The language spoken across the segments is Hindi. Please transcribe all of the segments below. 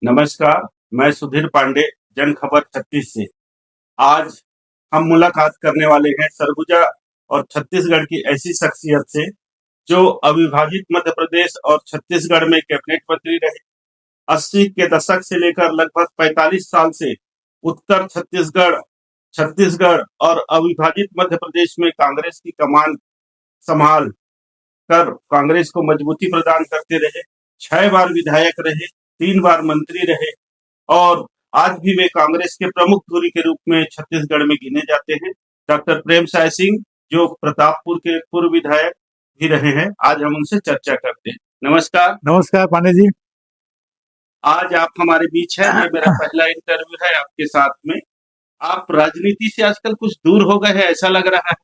नमस्कार, मैं सुधीर पांडे, जन खबर 36 से। आज हम मुलाकात करने वाले हैं सरगुजा और छत्तीसगढ़ की ऐसी शख्सियत से जो अविभाजित मध्य प्रदेश और छत्तीसगढ़ में कैबिनेट मंत्री रहे। 80 के दशक से लेकर लगभग 45 साल से उत्तर छत्तीसगढ़ छत्तीसगढ़ और अविभाजित मध्य प्रदेश में कांग्रेस की कमान संभाल कर कांग्रेस को मजबूती प्रदान करते रहे। 6 बार विधायक रहे, 3 बार मंत्री रहे और आज भी वे कांग्रेस के प्रमुख धुरी के रूप में छत्तीसगढ़ में गिने जाते हैं। डॉक्टर प्रेम साय सिंह जो प्रतापपुर के पूर्व विधायक भी रहे हैं, आज हम उनसे चर्चा करते हैं। नमस्कार। नमस्कार पांडे जी। आज आप हमारे बीच हैं, ये मेरा पहला इंटरव्यू है आपके साथ में। आप राजनीति से आजकल कुछ दूर हो गए हैं ऐसा लग रहा है।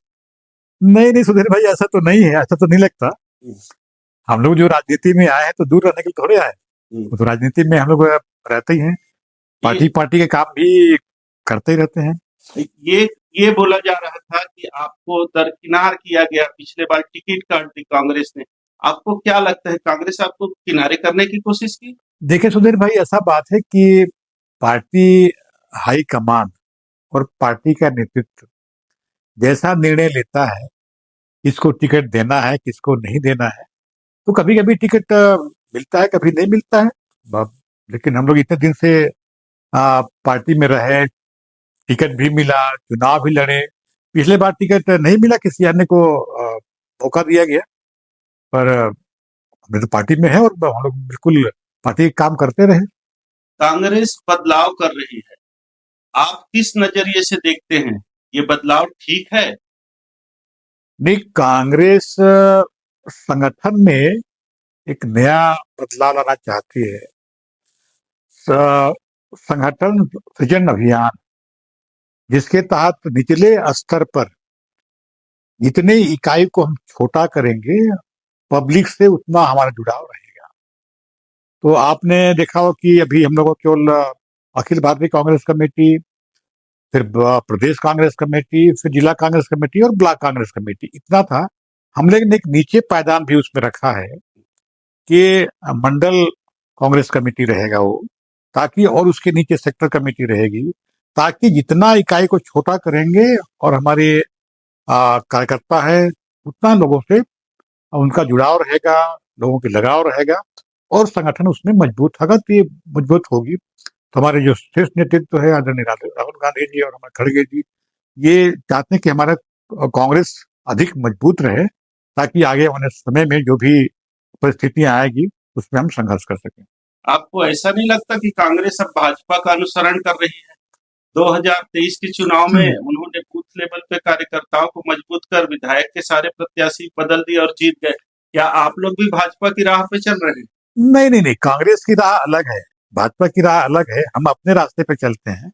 नहीं सुधीर भाई, ऐसा तो नहीं है, ऐसा तो नहीं लगता। हम लोग जो राजनीति में आए हैं तो दूर रहने के लिए थोड़े आए, तो राजनीति में हम लोग रहते ही हैं, पार्टी के काम भी करते ही रहते हैं। ये बोला जा रहा था कि आपको दरकिनार किया गया, पिछले बार टिकट काट दी कांग्रेस ने। आपको क्या लगता है, कांग्रेस आपको किनारे करने की कोशिश की? देखिए सुधीर भाई, ऐसा बात है कि पार्टी हाई कमान और पार्टी का नेतृत्व जैसा निर्णय लेता है, किसको टिकट देना है किसको नहीं देना है, तो कभी कभी टिकट मिलता है, कभी नहीं मिलता है। लेकिन हम लोग इतने दिन से पार्टी में रहे, टिकट भी मिला, चुनाव भी लड़े। पिछले बार टिकट नहीं मिला, किसी अन्य को मौका दिया गया, पर हमने तो पार्टी में है और हम लोग बिल्कुल पार्टी काम करते रहे। कांग्रेस बदलाव कर रही है, आप किस नजरिए से देखते हैं? ये बदलाव ठीक है? नहीं, कांग्रेस संगठन में एक नया बदलाव लाना चाहती है। संगठन सृजन अभियान, जिसके तहत निचले स्तर पर जितने इकाई को हम छोटा करेंगे, पब्लिक से उतना हमारा जुड़ाव रहेगा। तो आपने देखा हो कि अभी हम लोगों को केवल अखिल भारतीय कांग्रेस कमेटी, फिर प्रदेश कांग्रेस कमेटी, फिर जिला कांग्रेस कमेटी और ब्लॉक कांग्रेस कमेटी, इतना था। हम लोग ने एक नीचे पायदान भी उसमें रखा है कि मंडल कांग्रेस कमेटी रहेगा वो, ताकि, और उसके नीचे सेक्टर कमेटी रहेगी, ताकि जितना इकाई को छोटा करेंगे और हमारे कार्यकर्ता है उतना लोगों से उनका जुड़ाव रहेगा, लोगों की लगाव रहेगा और संगठन उसमें मजबूत होगा। तो ये मजबूत होगी तो हमारे जो शीर्ष नेतृत्व है आदरणीय राहुल गांधी जी और हमारे खड़गे जी, ये चाहते हैं कि हमारा कांग्रेस अधिक मजबूत रहे, ताकि आगे आने समय में जो भी परिस्थितियां आएगी उसमें हम संघर्ष कर सकें। आपको ऐसा नहीं लगता कि कांग्रेस अब भाजपा का अनुसरण कर रही है? 2023 के चुनाव में उन्होंने बूथ लेवल पे कार्यकर्ताओं को मजबूत कर विधायक के सारे प्रत्याशी बदल दिए और जीत गए। क्या आप लोग भी भाजपा की राह पे चल रहे हैं? नहीं, कांग्रेस की राह अलग है, भाजपा की राह अलग है। हम अपने रास्ते पे चलते हैं,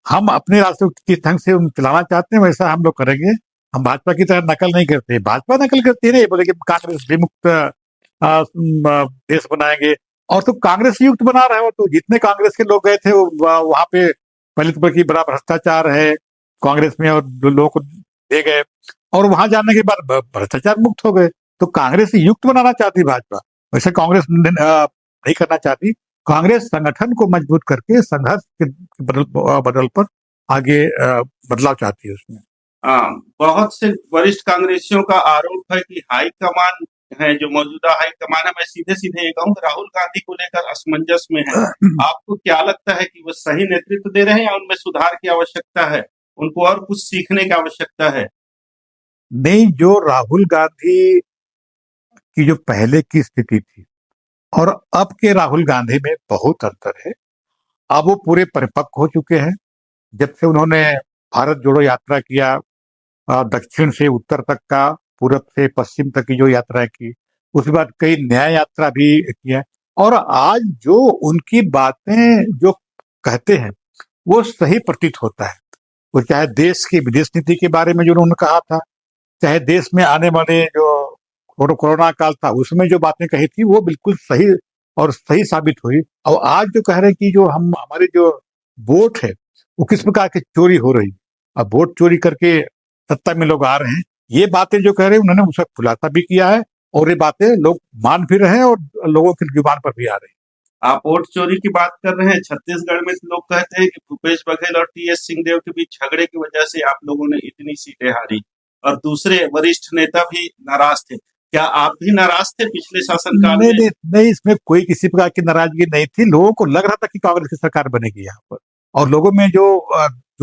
हम अपने रास्ते किस ढंग से चलाना चाहते हैं वैसा हम लोग करेंगे। हम भाजपा की तरह नकल नहीं करते। भाजपा नकल करती है, बोले कि कांग्रेस विमुक्त देश बनाएंगे, और तो कांग्रेस युक्त बना रहे हो। तो जितने कांग्रेस के लोग गए थे वहां पे पहले तो कि बड़ा भ्रष्टाचार है कांग्रेस में, और लोगों को दे गए, और वहां जाने के बाद भ्रष्टाचार मुक्त हो गए। तो कांग्रेस युक्त बनाना चाहती भाजपा, वैसे कांग्रेस नहीं करना चाहती। कांग्रेस संगठन को मजबूत करके संघर्ष के बदल पर आगे बदलाव चाहती है उसमें। बहुत से वरिष्ठ कांग्रेसियों का आरोप है कि हाईकमान है, जो मौजूदा हाईकमान है, मैं सीधे सीधे ये कहूँ, राहुल गांधी को लेकर असमंजस में है। आपको क्या लगता है कि वो सही नेतृत्व दे रहे हैं या उनमें सुधार की आवश्यकता है, उनको और कुछ सीखने की आवश्यकता है? नहीं, जो राहुल गांधी की जो पहले की स्थिति थी और अब के राहुल गांधी में बहुत अंतर है। अब वो पूरे परिपक्व हो चुके हैं। जब से उन्होंने भारत जोड़ो यात्रा किया, दक्षिण से उत्तर तक का, पूरब से पश्चिम तक की जो यात्रा की, उसके बाद कई न्याय यात्रा भी किया, और आज जो उनकी बातें जो कहते हैं वो सही प्रतीत होता है। वो चाहे देश की विदेश नीति के बारे में जो उन्होंने कहा था, चाहे देश में आने वाले जो कोरोना काल था उसमें जो बातें कही थी, वो बिल्कुल सही और सही साबित हुई। और आज जो कह रहे हैं कि जो हम हमारे जो वोट है वो किस प्रकार की चोरी हो रही, अब वोट चोरी करके सत्ता में लोग आ रहे हैं, ये बातें जो कह रहे हैं उन्होंने उसका खुलासा भी किया है, और ये बातें लोग मान भी रहे हैं और लोगों की जुबान पर भी आ रही है। आप वोट चोरी की बात कर रहे हैं। छत्तीसगढ़ में लोग कहते हैं कि भूपेश बघेल और टीएस सिंहदेव के बीच झगड़े की वजह से आप लोगों ने इतनी सीटें हारी और दूसरे वरिष्ठ नेता भी नाराज थे। क्या आप भी नाराज थे पिछले शासनकाल नहीं में? नहीं नहीं, इसमें कोई किसी प्रकार की नाराजगी नहीं थी। लोगों को लग रहा था कि कांग्रेस की सरकार बनेगी यहाँ पर, और लोगों में जो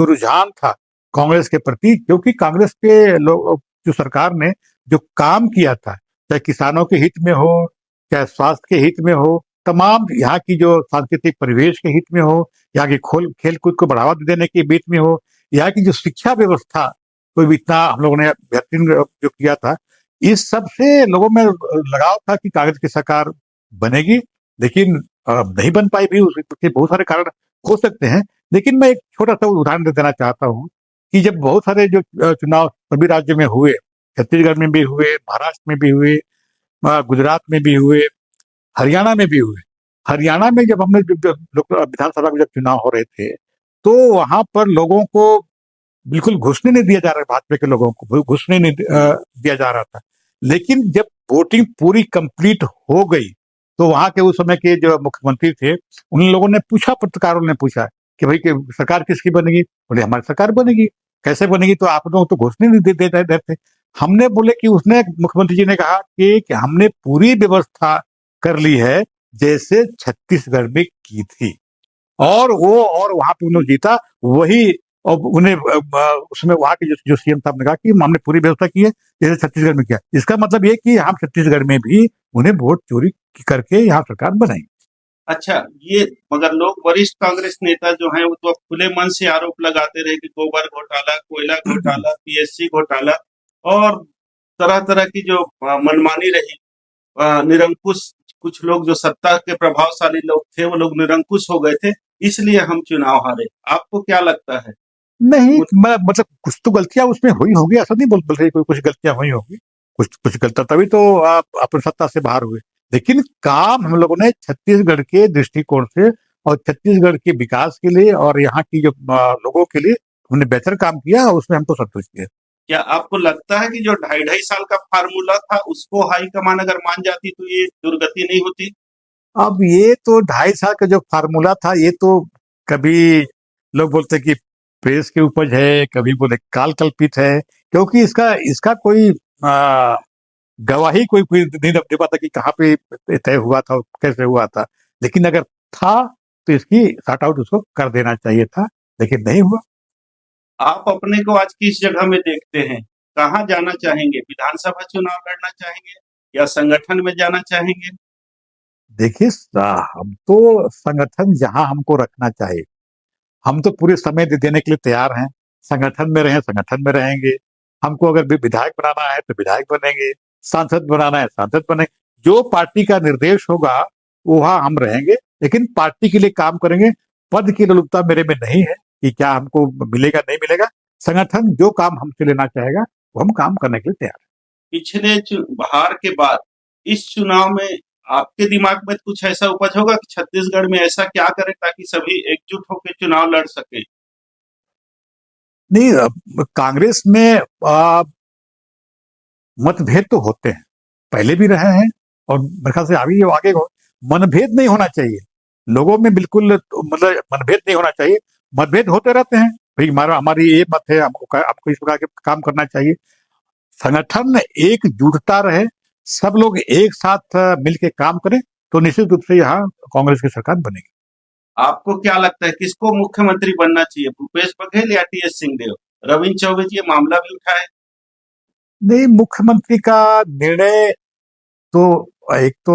रुझान था कांग्रेस के प्रति, क्योंकि कांग्रेस के लोग, जो सरकार ने जो काम किया था, चाहे किसानों के हित में हो, चाहे स्वास्थ्य के हित में हो, तमाम यहाँ की जो सांस्कृतिक परिवेश के हित में हो, यहाँ की खेल कूद को बढ़ावा देने के बीच में हो, यहाँ की जो शिक्षा व्यवस्था को भी इतना हम लोगों ने बेहतरीन जो किया था, इस सब से लोगों में लगाव था कि कांग्रेस की सरकार बनेगी। लेकिन नहीं बन पाई भी, उसके बहुत सारे कारण हो सकते हैं। लेकिन मैं एक छोटा सा उदाहरण दे देना चाहता हूँ कि जब बहुत सारे जो चुनाव सभी राज्यों में हुए, छत्तीसगढ़ में भी हुए, महाराष्ट्र में भी हुए, गुजरात में भी हुए, हरियाणा में भी हुए। हरियाणा में जब हमने विधानसभा के जब चुनाव हो रहे थे, तो वहां पर लोगों को बिल्कुल घुसने नहीं दिया जा रहा, भाजपा के लोगों को घुसने नहीं दिया जा रहा था। लेकिन जब वोटिंग पूरी कंप्लीट हो गई, तो वहां के उस समय के जो मुख्यमंत्री थे, उन लोगों ने पूछा, पत्रकारों ने पूछा कि भाई कि सरकार किसकी बनेगी? बोले हमारी सरकार बनेगी। कैसे बनेगी? तो आप लोग तो घुसने नहीं देते थे। हमने बोले कि उसने, मुख्यमंत्री जी ने कहा कि हमने पूरी व्यवस्था कर ली है जैसे छत्तीसगढ़ में की थी, और वहां पे उन्होंने जीता वही। और उन्हें उसमें वहां के जो सीएम साहब ने कहा कि हमने पूरी व्यवस्था की है जैसे छत्तीसगढ़ में किया। इसका मतलब ये कि हम छत्तीसगढ़ में भी उन्हें वोट चोरी करके यहाँ सरकार बनाई। अच्छा, ये मगर लोग वरिष्ठ कांग्रेस नेता जो हैं वो तो अब खुले मन से आरोप लगाते रहे कि गोबर घोटाला, कोयला घोटाला, पीएससी घोटाला और तरह-तरह की जो मनमानी रही, निरंकुश कुछ लोग जो सत्ता के प्रभावशाली लोग थे, वो लोग निरंकुश हो गए थे, इसलिए हम चुनाव हारे। आपको क्या लगता है? नहीं, मतलब कुछ तो गलतियां उसमें हुई होगी, ऐसा नहीं बोल रही, कोई कुछ गलतियां हुई होगी, कुछ गलतियां, तभी तो आप अपनी सत्ता से बाहर हुए। लेकिन काम हम लोगों ने छत्तीसगढ़ के दृष्टिकोण से और छत्तीसगढ़ के विकास के लिए और यहाँ की जो लोगों के लिए हमने बेहतर काम किया, उसमें हमको संतुष्टि है। क्या आपको लगता है कि जो ढाई-ढाई साल का फार्मूला था, उसको हाईकमान अगर मान जाती तो ये दुर्गति नहीं होती? अब ये तो 2.5 साल का जो फार्मूला था, ये तो कभी लोग बोलते कि प्रेस की उपज है, कभी बोले काल कल्पित है, क्योंकि इसका इसका कोई गवाही कोई कोई नहीं दे पाता कि कहाँ पे तय हुआ था, कैसे हुआ था। लेकिन अगर था तो इसकी सॉर्ट आउट उसको कर देना चाहिए था, लेकिन नहीं हुआ। आप अपने को आज किस जगह में देखते हैं? कहाँ जाना चाहेंगे? विधानसभा चुनाव लड़ना चाहेंगे या संगठन में जाना चाहेंगे? देखिए, हम तो संगठन जहां हमको रखना चाहिए, हम तो पूरे समय देने के लिए तैयार हैं। संगठन में रहें, संगठन में रहेंगे। हमको अगर विधायक बनाना है तो विधायक बनेंगे, सांसद बनाना है सांसद बनेंगे। जो पार्टी का निर्देश होगा वहां हम रहेंगे, लेकिन पार्टी के लिए काम करेंगे। पद की लोलुपता मेरे में नहीं है कि क्या हमको मिलेगा नहीं मिलेगा। संगठन जो काम हमसे लेना चाहेगा वो हम काम करने के लिए तैयार हैं। पिछले हार के बाद इस चुनाव में आपके दिमाग में कुछ ऐसा उपज होगा कि छत्तीसगढ़ में ऐसा क्या करें ताकि सभी एकजुट होकर चुनाव लड़ सके? नहीं, कांग्रेस में मतभेद तो होते हैं, पहले भी रहे हैं, और मेरे ख्याल से अभी आगे हो। मनभेद नहीं होना चाहिए लोगों में, बिल्कुल मतलब मनभेद नहीं होना चाहिए। मतभेद होते रहते हैं, भाई हमारा हमारी ये मत है, आपको इस प्रकार के काम करना चाहिए। संगठन एकजुटता रहे, सब लोग एक साथ मिल के काम करें, तो निश्चित रूप से यहाँ कांग्रेस की सरकार बनेगी। आपको क्या लगता है किसको मुख्यमंत्री बनना चाहिए, भूपेश बघेल या टीएस सिंहदेव? रविंद्र चौबे जी ये मामला भी उठाए। नहीं, मुख्यमंत्री का निर्णय तो एक तो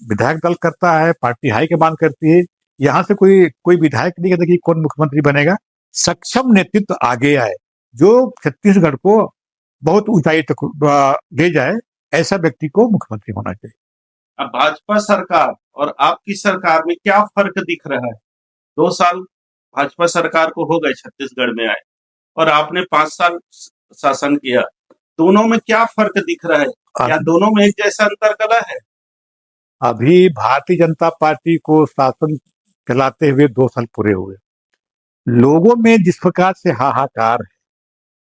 विधायक दल करता है, पार्टी हाईकमान करती है। यहाँ से कोई कोई विधायक नहीं कहता कि कौन मुख्यमंत्री बनेगा। सक्षम नेतृत्व आगे आए, जो छत्तीसगढ़ को बहुत ऊंचाई तक ले जाए, ऐसा व्यक्ति को मुख्यमंत्री होना चाहिए। अब भाजपा सरकार और आपकी सरकार में क्या फर्क दिख रहा है? 2 साल भाजपा सरकार को हो गए छत्तीसगढ़ में आए और आपने 5 साल शासन किया। दोनों में क्या फर्क दिख रहा है? क्या दोनों में एक जैसा अंतरकलह है? अभी भारतीय जनता पार्टी को शासन चलाते हुए 2 साल पूरे हुए। लोगों में जिस प्रकार से हाहाकार है,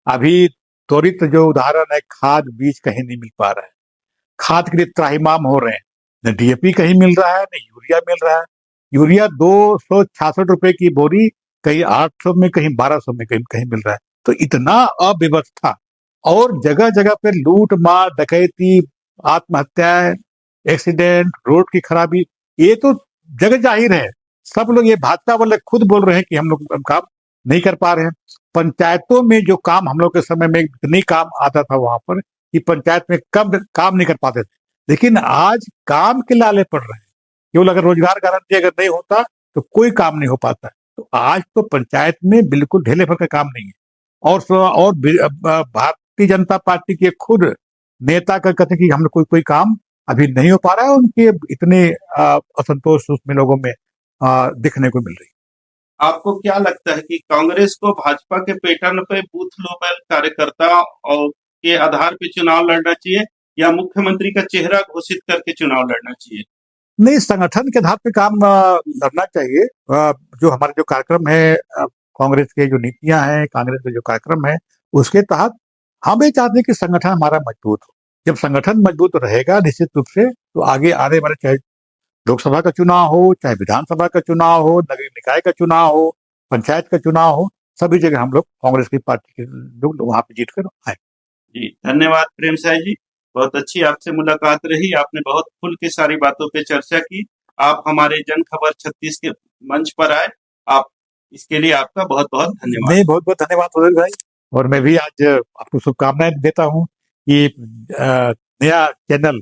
अभी त्वरित जो उदाहरण है, खाद बीज कहीं नहीं मिल पा रहा है। खाद के लिए त्राहिमाम हो रहे हैं, न डीएपी कहीं मिल रहा है, न यूरिया मिल रहा है। यूरिया 266 रुपए की बोरी, कहीं 800 में, कहीं 1200 में, कहीं कहीं मिल रहा है। तो इतना अव्यवस्था और जगह जगह पे लूट मार डकैती, आत्महत्याएं, एक्सीडेंट, रोड की खराबी, ये तो जग जाहिर है। सब लोग, ये भाजपा वाले खुद बोल रहे हैं कि हम लोग काम नहीं कर पा रहे हैं। पंचायतों में जो काम हम लोग के समय में इतनी काम आता था वहां पर कि पंचायत में कम काम नहीं कर पाते थे, लेकिन आज काम के लाले पड़ रहे हैं। केवल अगर रोजगार गारंटी अगर नहीं होता तो कोई काम नहीं हो पाता। तो आज तो पंचायत में बिल्कुल ढीले भर का काम नहीं है। और भारतीय जनता पार्टी के खुद नेता का कहते हैं कि हम लोग कोई काम अभी नहीं हो पा रहा है। उनके इतने असंतोष उसमें लोगों में दिखने को मिल रही है। आपको क्या लगता है कि कांग्रेस को भाजपा के पैटर्न पे बूथ लेवल कार्यकर्ता और के आधार पे चुनाव लड़ना चाहिए या मुख्यमंत्री का चेहरा घोषित करके चुनाव लड़ना चाहिए? नहीं, संगठन के आधार पे काम करना चाहिए। जो हमारे जो कार्यक्रम है, कांग्रेस के जो नीतियां हैं, कांग्रेस के जो कार्यक्रम है, उसके तहत हम ये चाहते हैं कि संगठन हमारा मजबूत हो। जब संगठन मजबूत रहेगा निश्चित रूप से, तो आगे आने वाले, चाहे लोकसभा का चुनाव हो, चाहे विधानसभा का चुनाव हो, नगर निकाय का चुनाव हो, पंचायत का चुनाव हो, सभी जगह हम लोग कांग्रेस की पार्टी के लोग वहां पे जीत कर आए। जी, धन्यवाद प्रेम साई जी। बहुत अच्छी आपसे मुलाकात रही। आपने बहुत खुल के सारी बातों पे चर्चा की। आप हमारे जन खबर 36 के मंच पर आए। आप इसके लिए आपका बहुत-बहुत धन्यवाद। नहीं, बहुत-बहुत धन्यवाद सुरेश भाई। और मैं भी आज आपको शुभकामनाएं देता हूँ कि नया चैनल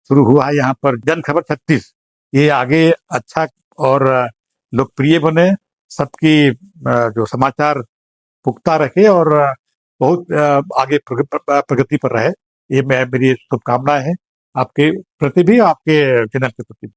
शुरू हुआ है यहाँ पर, जन खबर 36, ये आगे अच्छा और लोकप्रिय बने, सबकी जो समाचार पुख्ता रखे और बहुत आगे प्रगति पर रहे। ये मेरी शुभकामनाएं हैं आपके प्रति भी, आपके चैनल के प्रति भी।